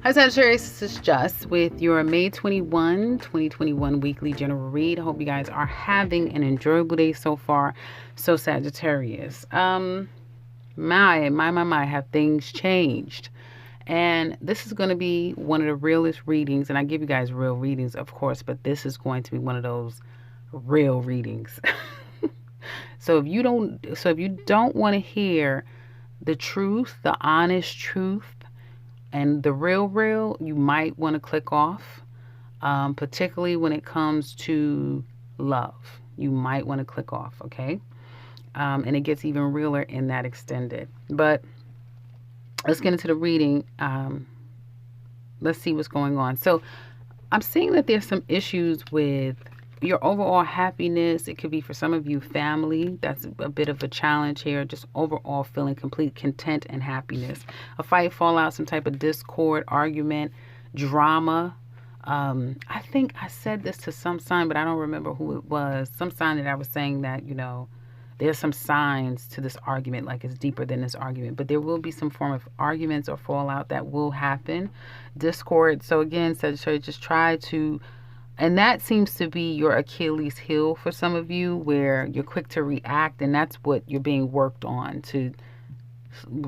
Hi Sagittarius, this is Just with your May 2021 weekly general read. I hope you guys are having an enjoyable day so far. So Sagittarius, my, have things changed? And this is going to be one of the realest readings, and I give you guys real readings, of course, but this is going to be one of those real readings. So if you don't want to hear the truth, the honest truth, and the real, you might want to click off, particularly when it comes to love. You might want to click off, okay? And it gets even realer in that extended. But let's get into the reading. Let's see what's going on. So I'm seeing that there's some issues with your overall happiness. It could be for some of you family. That's a bit of a challenge here. Just overall feeling complete content and happiness. A fight, fallout, some type of discord, argument, drama. I think I said this to some sign, but I don't remember who it was. Some sign that I was saying that, there's some signs to this argument, like it's deeper than this argument. But there will be some form of arguments or fallout that will happen. Discord. So again, Sagittarius, just try to... And that seems to be your Achilles heel for some of you, where you're quick to react, and that's what you're being worked on, to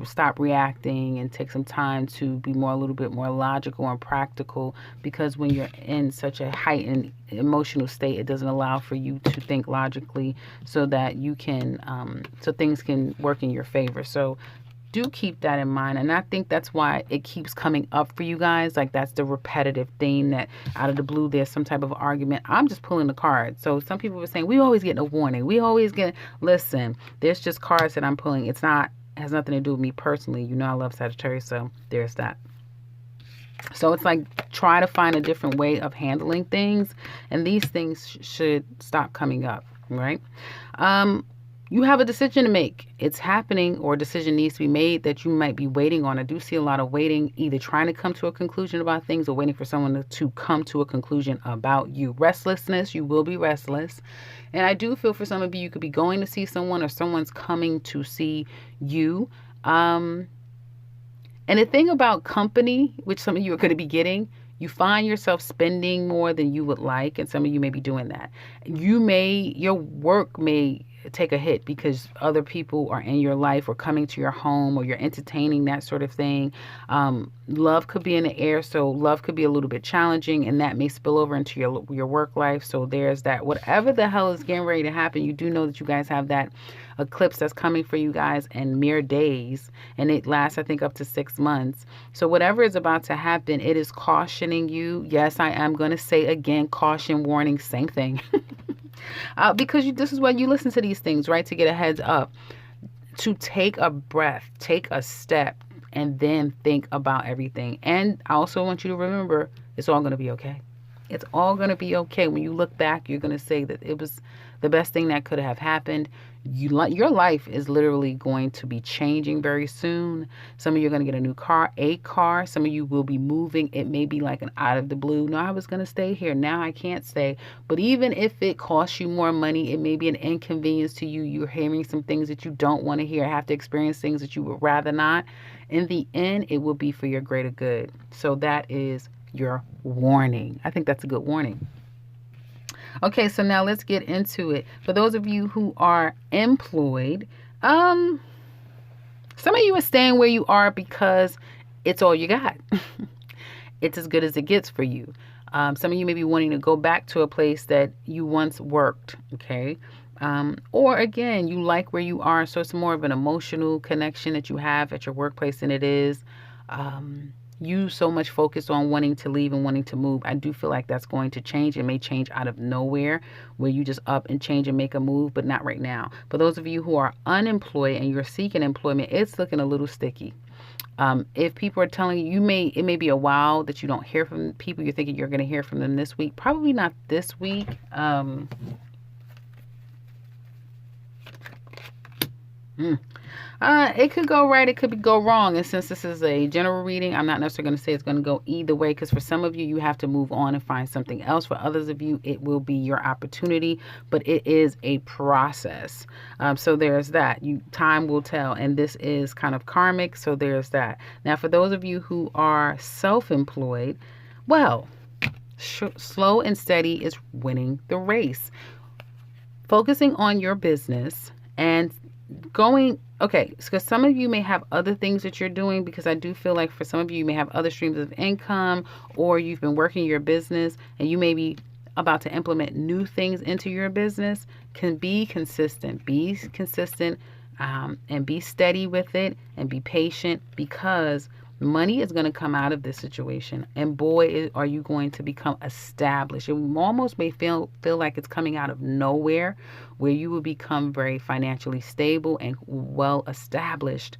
stop reacting and take some time to be a little bit more logical and practical, because when you're in such a heightened emotional state, it doesn't allow for you to think logically so that you can, so things can work in your favor. So do keep that in mind. And I think that's why it keeps coming up for you guys. Like, that's the repetitive theme, that out of the blue there's some type of argument. I'm just pulling the cards. So some people were saying we always get a warning, we always get... Listen, there's just cards that I'm pulling. It's not, has nothing to do with me personally. I love Sagittarius, so there's that. So it's like, try to find a different way of handling things, and these things should stop coming up, right? You have a decision to make. It's happening, or a decision needs to be made that you might be waiting on. I do see a lot of waiting, either trying to come to a conclusion about things or waiting for someone to come to a conclusion about you. Restlessness, you will be restless. And I do feel for some of you, you could be going to see someone, or someone's coming to see you. And the thing about company, which some of you are going to be getting, you find yourself spending more than you would like, and some of you may be doing that. Your work may take a hit because other people are in your life or coming to your home, or you're entertaining, that sort of thing. Love could be in the air, so love could be a little bit challenging, and that may spill over into your work life. So there's that. Whatever the hell is getting ready to happen, you do know that you guys have that eclipse that's coming for you guys in mere days, and it lasts, I think, up to 6 months. So whatever is about to happen, it is cautioning you. Yes, I am going to say again, caution, warning, same thing. Because this is why you listen to these things, right? To get a heads up, to take a breath, take a step, and then think about everything. And I also want you to remember, it's all going to be okay. It's all going to be okay. When you look back, you're going to say that it was the best thing that could have happened. Your life is literally going to be changing very soon. Some of you are going to get a car. Some of you will be moving. It may be like an out of the blue. No, I was going to stay here. Now I can't stay. But even if it costs you more money, it may be an inconvenience to you. You're hearing some things that you don't want to hear. Have to experience things that you would rather not. In the end, it will be for your greater good. So that is your warning. I think that's a good warning. Okay, so now let's get into it. For those of you who are employed, some of you are staying where you are because it's all you got. It's as good as it gets for you. Some of you may be wanting to go back to a place that you once worked, okay? Or again, you like where you are, so it's more of an emotional connection that you have at your workplace than it is you so much focused on wanting to leave and wanting to move. I do feel like that's going to change. It may change out of nowhere, where you just up and change and make a move, but not right now. For those of you who are unemployed and you're seeking employment, it's looking a little sticky. If people are telling you, it may be a while that you don't hear from people. You're thinking you're going to hear from them this week. Probably not this week. Mm. It could go right, it could go wrong. And since this is a general reading, I'm not necessarily going to say it's going to go either way, because for some of you, you have to move on and find something else. For others of you, it will be your opportunity, but it is a process. So there's that. Time will tell, and this is kind of karmic, so there's that. Now, for those of you who are self-employed, well, slow and steady is winning the race. Focusing on your business and going, okay, because some of you may have other things that you're doing, because I do feel like for some of you, you may have other streams of income, or you've been working your business and you may be about to implement new things into your business. Can be consistent, and be steady with it, and be patient, because money is going to come out of this situation, and boy, are you going to become established. It almost may feel like it's coming out of nowhere, where you will become very financially stable and well established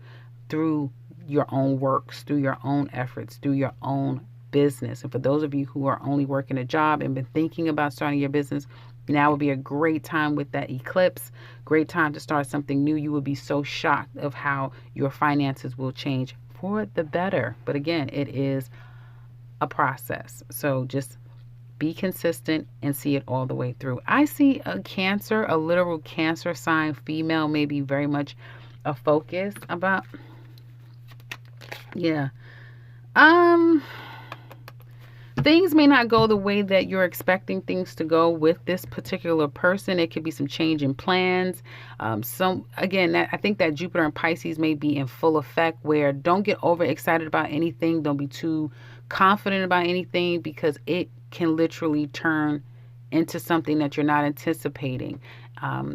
through your own works, through your own efforts, through your own business. And for those of you who are only working a job and been thinking about starting your business, now would be a great time with that eclipse. Great time to start something new. You will be so shocked of how your finances will change for the better. But again, it is a process. So just be consistent and see it all the way through. I see a Cancer, a literal Cancer sign female, maybe very much a focus about. Yeah. Things may not go the way that you're expecting things to go with this particular person. It could be some change in plans. I think that Jupiter and Pisces may be in full effect, where don't get overexcited about anything. Don't be too confident about anything, because it can literally turn into something that you're not anticipating.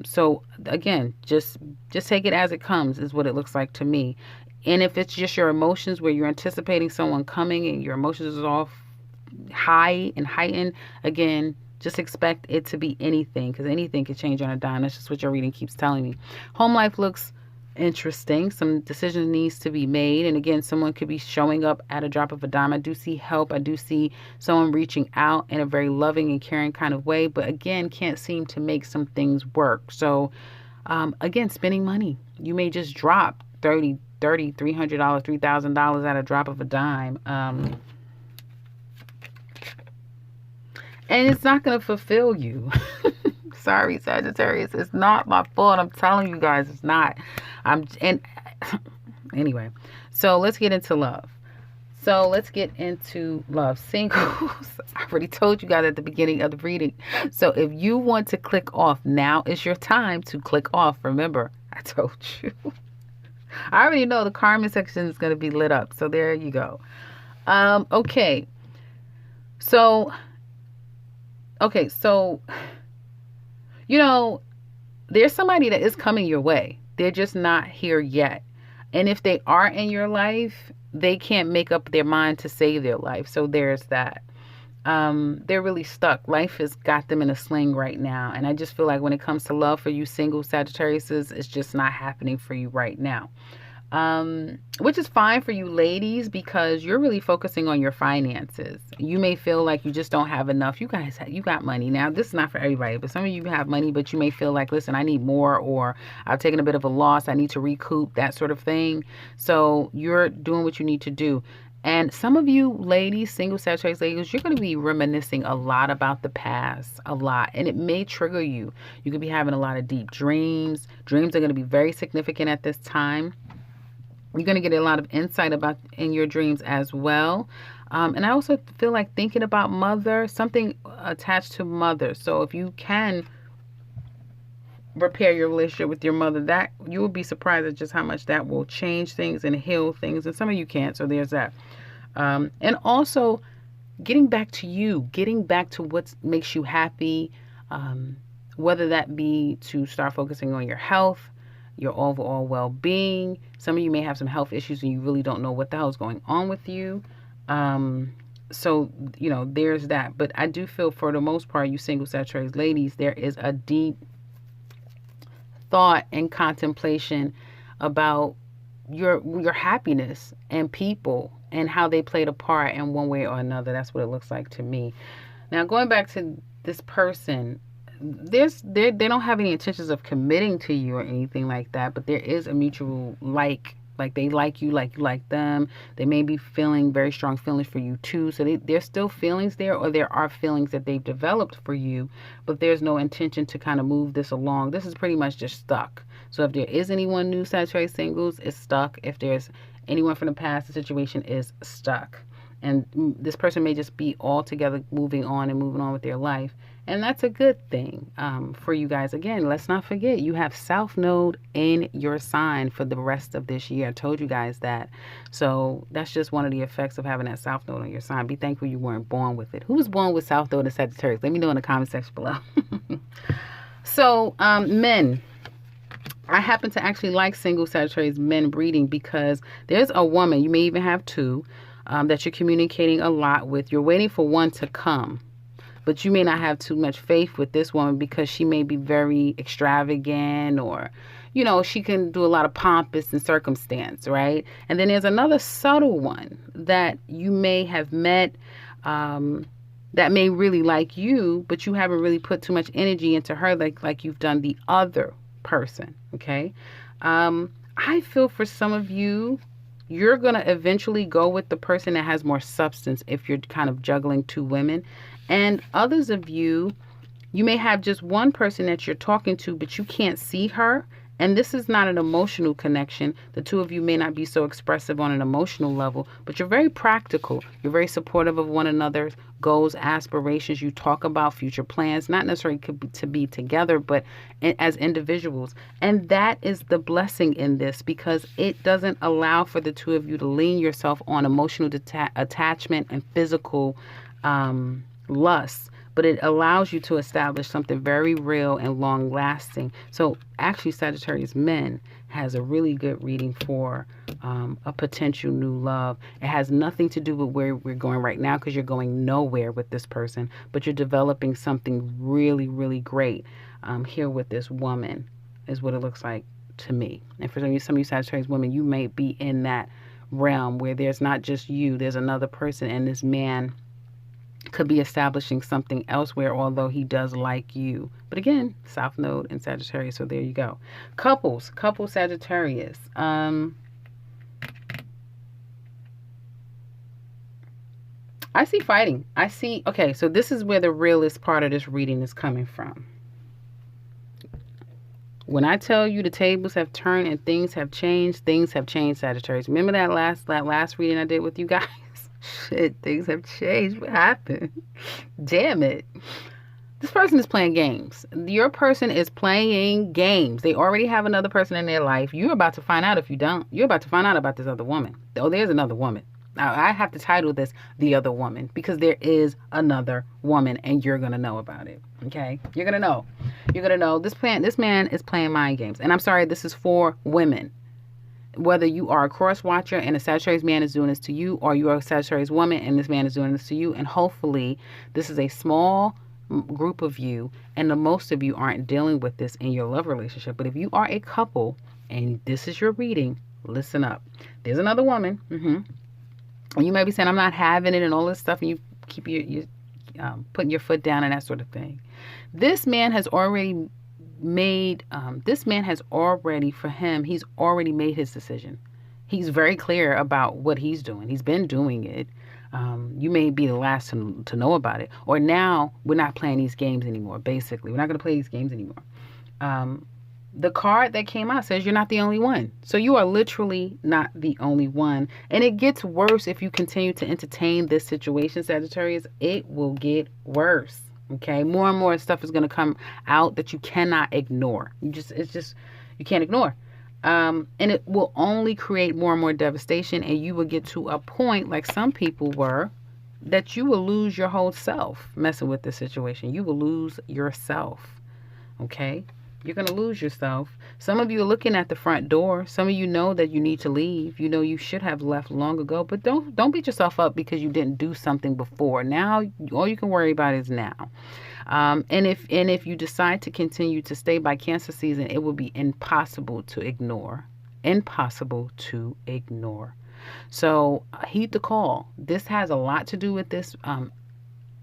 So again, just take it as it comes, is what it looks like to me. And if it's just your emotions, where you're anticipating someone coming and your emotions is all high and heightened, again, just expect it to be anything, because anything can change on a dime. That's just what your reading keeps telling me. Home life looks interesting. Some decisions needs to be made, and again, someone could be showing up at a drop of a dime. I do see help. I do see someone reaching out in a very loving and caring kind of way, but again, can't seem to make some things work. So again, spending money. You may just drop $300, $3,000 at a drop of a dime. And it's not going to fulfill you. Sorry, Sagittarius. It's not my fault. I'm telling you guys, it's not. Anyway, so let's get into love. Singles. I already told you guys at the beginning of the reading. So if you want to click off, now is your time to click off. Remember, I told you. I already know the karma section is going to be lit up. So there you go. Okay. So, there's somebody that is coming your way. They're just not here yet. And if they are in your life, they can't make up their mind to save their life. So there's that. They're really stuck. Life has got them in a sling right now. And I just feel like when it comes to love for you single Sagittariuses, it's just not happening for you right now. Which is fine for you ladies, because you're really focusing on your finances. You may feel like you just don't have enough. You got money. Now, this is not for everybody, but some of you have money, but you may feel like, listen, I need more, or I've taken a bit of a loss. I need to recoup, that sort of thing. So you're doing what you need to do. And some of you ladies, single Sagittarius ladies, you're going to be reminiscing a lot about the past, a lot. And it may trigger you. You could be having a lot of deep dreams. Dreams are going to be very significant at this time. You're going to get a lot of insight in your dreams as well. And I also feel like thinking about mother, something attached to mother. So if you can repair your relationship with your mother, that you will be surprised at just how much that will change things and heal things. And some of you can't. So there's that. And also getting back to you, getting back to what makes you happy, whether that be to start focusing on your health, your overall well-being. Some of you may have some health issues and you really don't know what the hell is going on with you. So, there's that. But I do feel, for the most part, you single Sagittarius ladies, there is a deep thought and contemplation about your happiness and people and how they played a part in one way or another. That's what it looks like to me. Now, going back to this person, they don't have any intentions of committing to you or anything like that, but there is a mutual like they like you like them. They may be feeling very strong feelings for you too, so there's still feelings there, or there are feelings that they've developed for you, but there's no intention to kind of move this along. This is pretty much just stuck. So if there is anyone new Sagittarius singles, it's stuck. If there's anyone from the past, the situation is stuck, and this person may just be all together moving on with their life, and that's a good thing for you guys. Again, let's not forget, you have South Node in your sign for the rest of this year. I told you guys that. So that's just one of the effects of having that South Node on your sign. Be thankful you weren't born with it. Who was born with South Node in Sagittarius? Let me know in the comment section below. So men, I happen to actually like single Sagittarius men reading because there's a woman, you may even have two, that you're communicating a lot with. You're waiting for one to come, but you may not have too much faith with this woman because she may be very extravagant, or, you know, she can do a lot of pompous and circumstance, right? And then there's another subtle one that you may have met that may really like you, but you haven't really put too much energy into her like you've done the other person, okay? I feel for some of you, you're going to eventually go with the person that has more substance if you're kind of juggling two women. And others of you, you may have just one person that you're talking to, but you can't see her. And this is not an emotional connection. The two of you may not be so expressive on an emotional level, but you're very practical. You're very supportive of one another's goals, aspirations. You talk about future plans, not necessarily to be together, but as individuals. And that is the blessing in this, because it doesn't allow for the two of you to lean yourself on emotional attachment and physical lust, but it allows you to establish something very real and long lasting. So actually, Sagittarius men has a really good reading for a potential new love. It has nothing to do with where we're going right now, because you're going nowhere with this person, but you're developing something really, really great here with this woman, is what it looks like to me. And for some of you Sagittarius women, you may be in that realm where there's not just you, there's another person, and this man could be establishing something elsewhere, although he does like you. But again, South Node and Sagittarius, so there you go. Couple Sagittarius. I see fighting. Okay, so this is where the realest part of this reading is coming from. When I tell you the tables have turned and things have changed, Sagittarius. Remember that last reading I did with you guys? Shit, things have changed. What happened? Damn it. This person is playing games. Your person is playing games. They already have another person in their life. You're about to find out if you don't. You're about to find out about this other woman. Oh, there's another woman. Now, I have to title this The Other Woman, because there is another woman, and you're going to know about it. Okay? You're going to know. You're going to know. This man is playing mind games. And I'm sorry, this is for women. Whether you are a cross watcher and a Sagittarius man is doing this to you, or you are a Sagittarius woman and this man is doing this to you, and hopefully this is a small group of you, and the most of you aren't dealing with this in your love relationship. But if you are a couple and this is your reading, listen up. There's another woman, and you may be saying, I'm not having it and all this stuff, and you keep your putting your foot down and that sort of thing. This man has already for him, he's already made his decision. He's very clear about what he's doing. He's been doing it. You may be the last to know about it. Or now we're not playing these games anymore. Basically, we're not going to play these games anymore. The card that came out says you're not the only one. So you are literally not the only one. And it gets worse if you continue to entertain this situation, Sagittarius. It will get worse. Okay, more and more stuff is going to come out that you cannot ignore. You can't ignore. And it will only create more and more devastation, and you will get to a point, like some people were, that you will lose your whole self messing with this situation. You will lose yourself. Okay? You're going to lose yourself. Some of you are looking at the front door. Some of you know that you need to leave. You know you should have left long ago, but don't beat yourself up because you didn't do something before. Now, all you can worry about is now. And if you decide to continue to stay by Cancer season, it will be impossible to ignore. Impossible to ignore. So heed the call. This has a lot to do with this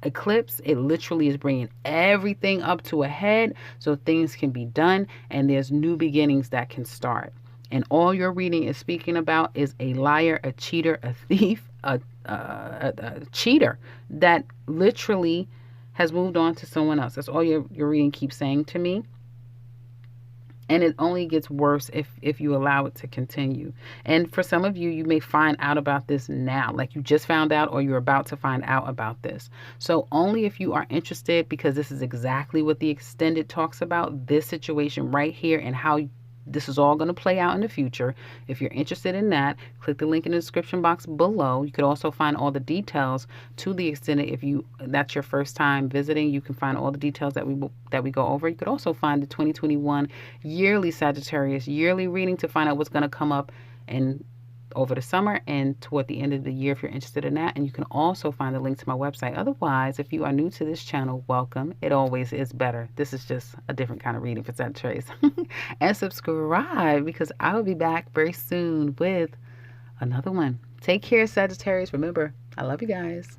eclipse, it literally is bringing everything up to a head so things can be done and there's new beginnings that can start. And all your reading is speaking about is a liar, a cheater, a thief, a cheater that literally has moved on to someone else. That's all your reading keeps saying to me. And it only gets worse if you allow it to continue. And for some of you, you may find out about this now, like you just found out or you're about to find out about this. So only if you are interested, because this is exactly what the extended talks about, this situation right here and how this is all going to play out in the future. If you're interested in that, click the link in the description box below. You could also find all the details to the extended. If that's your first time visiting, you can find all the details that we go over. You could also find the 2021 yearly Sagittarius yearly reading to find out what's going to come up and over the summer and toward the end of the year if you're interested in that. And you can also find the link to my website. Otherwise, if you are new to this channel, welcome. It always is better. This is just a different kind of reading for Sagittarius. And subscribe, because I will be back very soon with another one. Take care, Sagittarius. Remember, I love you guys.